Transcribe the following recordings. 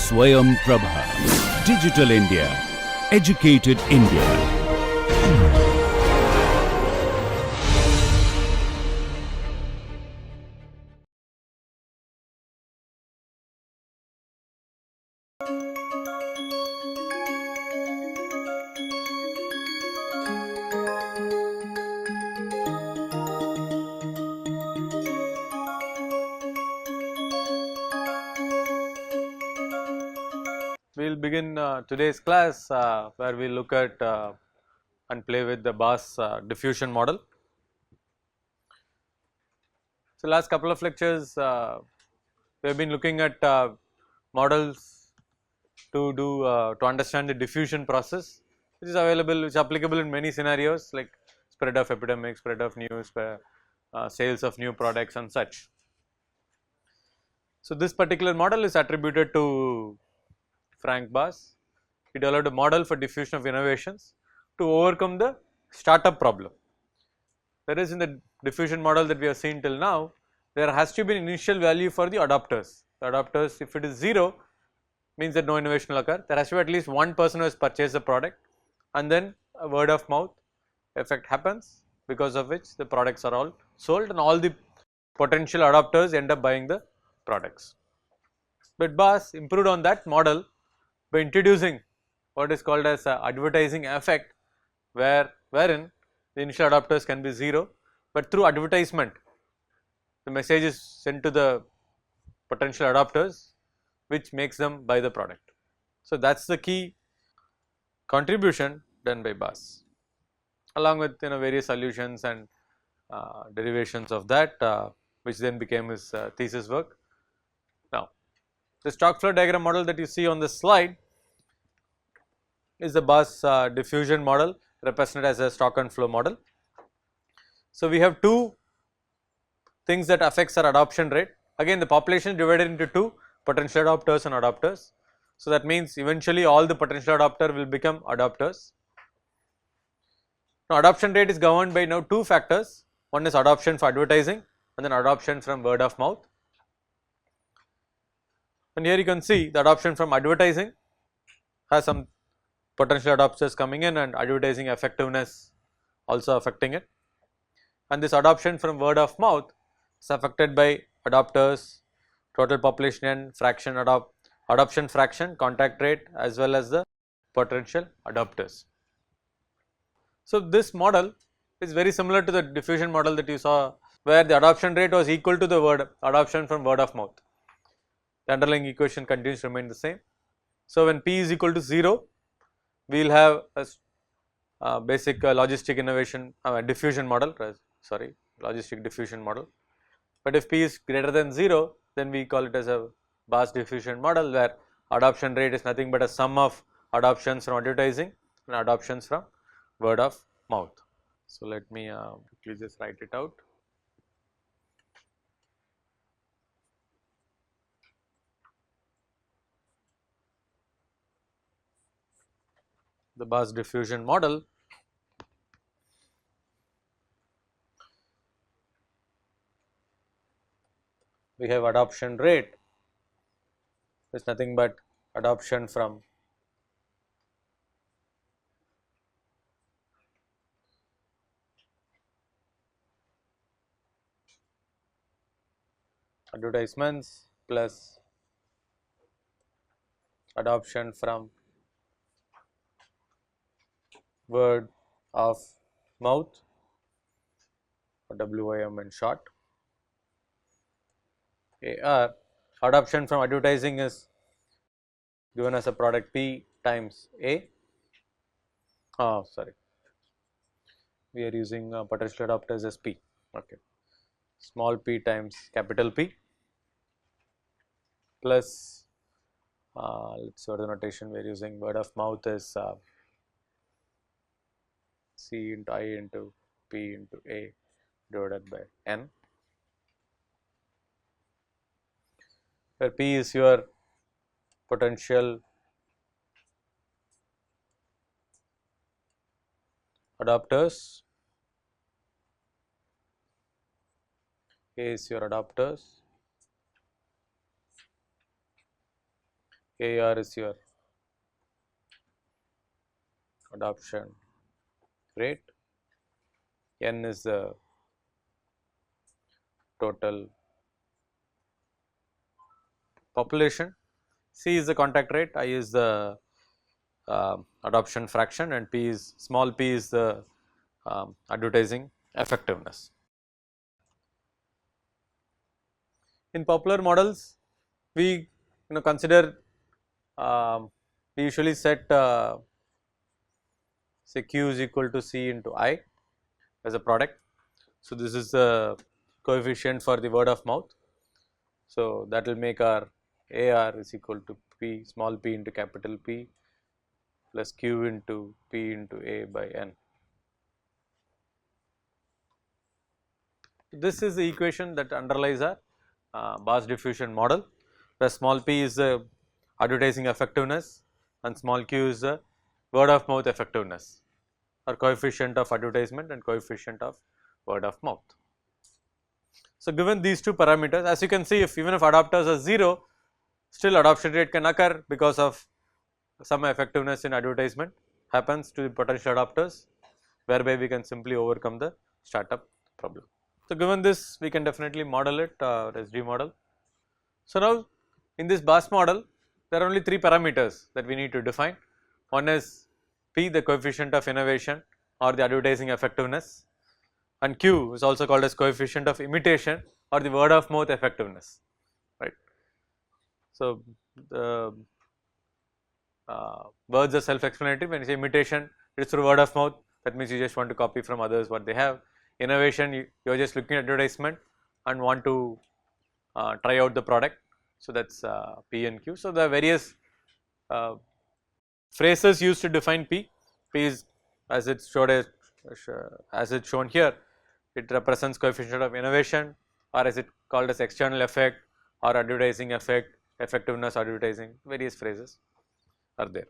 Swayam Prabha. Digital India. Educated India. We will begin today's class where we look at and play with the Bass diffusion model. So, last couple of lectures we have been looking at models to understand the diffusion process, which is available, which is applicable in many scenarios like spread of epidemic, spread of news, sales of new products and such. So, this particular model is attributed to Frank Bass. He developed a model for diffusion of innovations to overcome the startup problem. Whereas in the diffusion model that we have seen till now, there has to be an initial value for the adopters. The adopters, if it is 0, means that no innovation will occur. There has to be at least one person who has purchased the product, and then a word of mouth effect happens, because of which the products are all sold and all the potential adopters end up buying the products. But Bass improved on that model by introducing what is called as advertising effect, wherein the initial adopters can be 0, but through advertisement the message is sent to the potential adopters, which makes them buy the product. So, that is the key contribution done by Bass, along with various solutions and derivations of that, which then became his thesis work. Now, the stock flow diagram model that you see on this slide is the Bass diffusion model, represented as a stock and flow model. So, we have two things that affects our adoption rate. Again, the population is divided into two, potential adopters and adopters. So, that means eventually all the potential adopter will become adopters. Now, adoption rate is governed by now two factors. One is adoption for advertising and then adoption from word of mouth. And here you can see the adoption from advertising has some potential adopters coming in and advertising effectiveness also affecting it. And this adoption from word of mouth is affected by adopters, total population and fraction adoption fraction, contact rate, as well as the potential adopters. So, this model is very similar to the diffusion model that you saw, where the adoption rate was equal to the adoption from word of mouth. The underlying equation continues to remain the same. So, when P is equal to 0, we will have a basic logistic innovation diffusion model, logistic diffusion model. But if P is greater than 0, then we call it as a Bass diffusion model, where adoption rate is nothing but a sum of adoptions from advertising and adoptions from word of mouth. So, let me quickly just write it out. The Bass diffusion model we have adoption rate is nothing but adoption from advertisements plus adoption from word of mouth, or WOM in short. AR, adoption from advertising is given as a product P times A. We are using potential adopters as P. Okay, small p times capital P plus let's see what the notation we are using. Word of mouth is C into I into P into A divided by N, where P is your potential adopters, A is your adopters, AR is your adoption rate, N is the total population, C is the contact rate, I is the adoption fraction, and P is small p is the advertising effectiveness. In popular models, we consider we usually set say Q is equal to C into I as a product. So, this is the coefficient for the word of mouth. So, that will make our AR is equal to P small p into capital P plus Q into P into A by N. This is the equation that underlies our Bass diffusion model, where small p is the advertising effectiveness and small q is the word of mouth effectiveness, or coefficient of advertisement and coefficient of word of mouth. So, given these two parameters, as you can see, if even if adopters are 0, still adoption rate can occur because of some effectiveness in advertisement happens to the potential adopters, whereby we can simply overcome the startup problem. So, given this, we can definitely model it SD model. So, now in this Bass model, there are only 3 parameters that we need to define. One is P, the coefficient of innovation or the advertising effectiveness, and Q is also called as coefficient of imitation or the word of mouth effectiveness, right. So, the words are self explanatory. When you say imitation, it is through word of mouth, that means you just want to copy from others what they have. Innovation, you are just looking at advertisement and want to try out the product. So, that is P and Q. So, there are various phrases used to define P. P is as it's shown here, it represents coefficient of innovation, or as it called as external effect or advertising effect, effectiveness advertising, various phrases are there.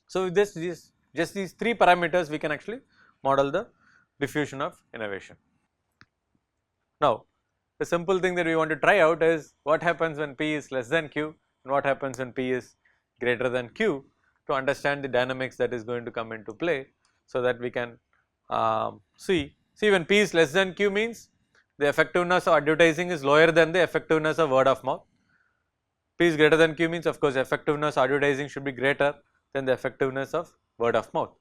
So, with this just these 3 parameters we can actually model the diffusion of innovation. Now, the simple thing that we want to try out is what happens when P is less than Q and what happens when P is greater than Q, to understand the dynamics that is going to come into play, so that we can see when P is less than Q means the effectiveness of advertising is lower than the effectiveness of word of mouth. P is greater than Q means, of course, effectiveness of advertising should be greater than the effectiveness of word of mouth.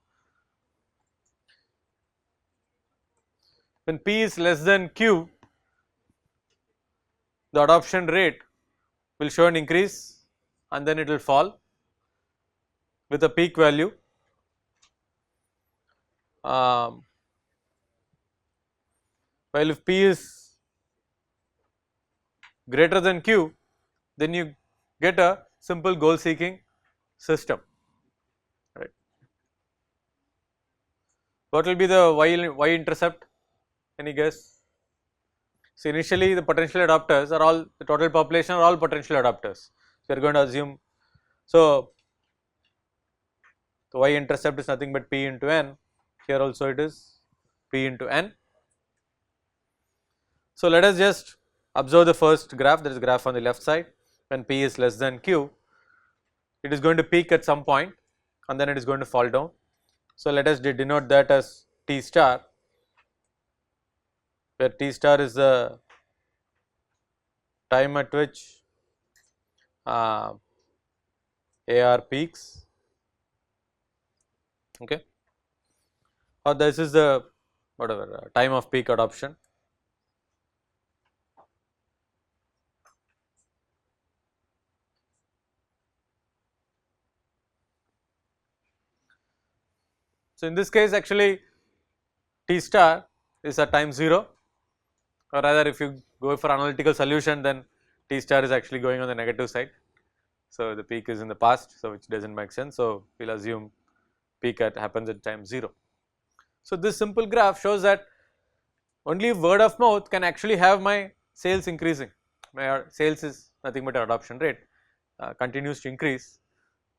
When P is less than Q, the adoption rate will show an increase and then it will fall with a peak value while if P is greater than Q, then you get a simple goal seeking system, right. What will be the y intercept, any guess? So, initially the potential adopters are all, the total population are all potential adopters. So, we are going to assume, so the y intercept is nothing but P into N, here also it is P into N. So, let us just observe the first graph, that is graph on the left side. When P is less than Q, it is going to peak at some point and then it is going to fall down. So, let us denote that as T star, where T star is the time at which AR peaks, okay, or this is the whatever time of peak adoption. So, in this case actually T star is at time 0, or rather if you go for analytical solution, then T star is actually going on the negative side. So, the peak is in the past, so which does not make sense. So, we will assume peak happens at time 0. So, this simple graph shows that only word of mouth can actually have my sales increasing. My sales is nothing but adoption rate continues to increase,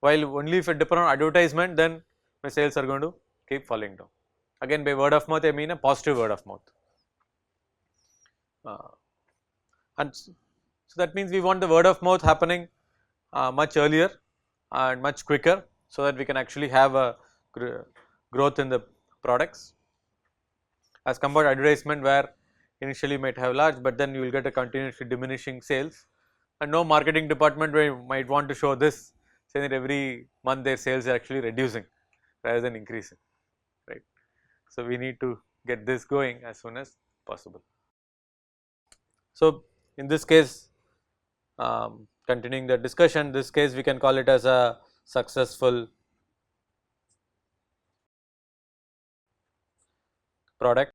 while only if it depends on advertisement, then my sales are going to keep falling down. Again, by word of mouth I mean a positive word of mouth, and so that means we want the word of mouth happening much earlier and much quicker, so that we can actually have a growth in the products, as compared to advertisement where initially you might have large, but then you will get a continuously diminishing sales, and no marketing department might want to show this, saying that every month their sales are actually reducing rather than increasing, right. So, we need to get this going as soon as possible. So, in this case, continuing the discussion, this case we can call it as a successful product.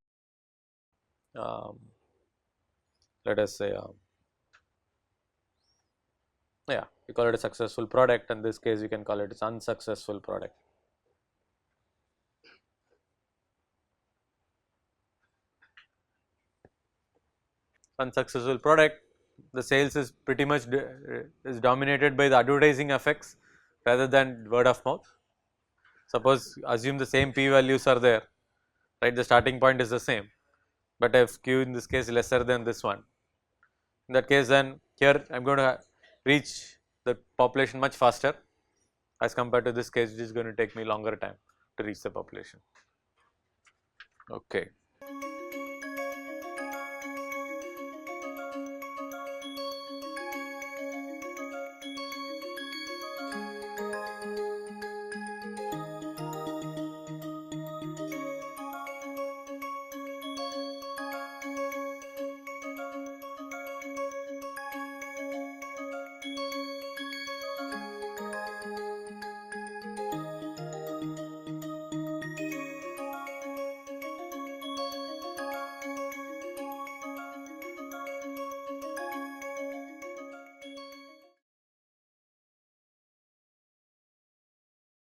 Let us say, yeah, we call it a successful product. In this case, we can call it as unsuccessful product. Unsuccessful product, the sales is pretty much is dominated by the advertising effects rather than word of mouth. Suppose assume the same p values are there, right, the starting point is the same, but if q in this case lesser than this one, in that case then here I am going to reach the population much faster as compared to this case, which is going to take me longer time to reach the population. Okay.